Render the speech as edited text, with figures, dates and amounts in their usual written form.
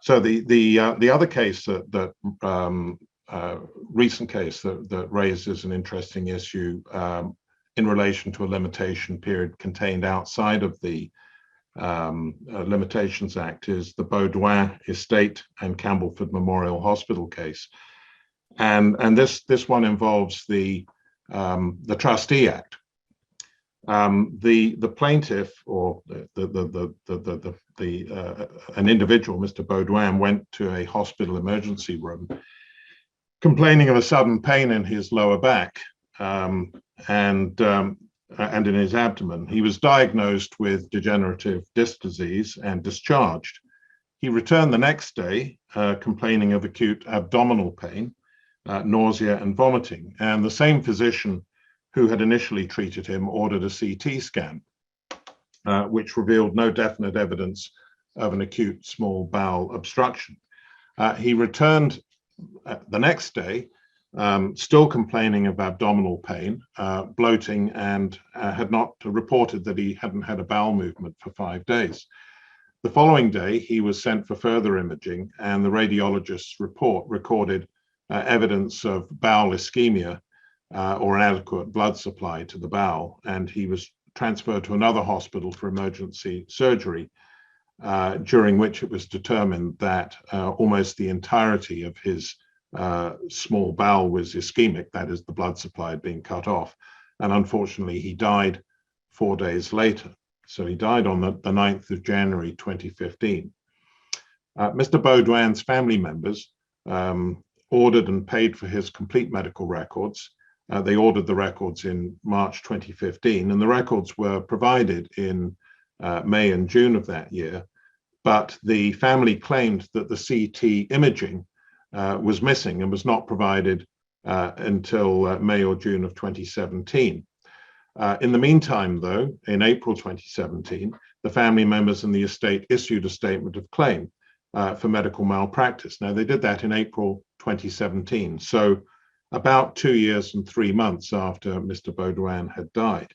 So the other case recent case that raises an interesting issue in relation to a limitation period contained outside of the Limitations Act is the Baudouin Estate and Campbellford Memorial Hospital case, and this one involves the Trustee Act. The plaintiff, or an individual, Mr. Baudouin, went to a hospital emergency room complaining of a sudden pain in his lower back and in his abdomen. He was diagnosed with degenerative disc disease and discharged. He returned the next day complaining of acute abdominal pain, nausea and vomiting, and the same physician who had initially treated him ordered a CT scan, which revealed no definite evidence of an acute small bowel obstruction. He returned the next day, still complaining of abdominal pain, bloating, and had not reported that he hadn't had a bowel movement for 5 days. The following day, he was sent for further imaging, and the radiologist's report recorded evidence of bowel ischemia or inadequate blood supply to the bowel, and he was transferred to another hospital for emergency surgery, during which it was determined that almost the entirety of his small bowel was ischemic, that is, the blood supply had been cut off, and unfortunately he died 4 days later. So he died on the 9th of January 2015. Mr. Baudouin's family members ordered and paid for his complete medical records. They ordered the records in March 2015, and the records were provided in May and June of that year. But the family claimed that the CT imaging was missing and was not provided until May or June of 2017. In the meantime, though, in April 2017, the family members and the estate issued a statement of claim for medical malpractice. Now, they did that in April 2017, so about 2 years and 3 months after Mr. Baudouin had died.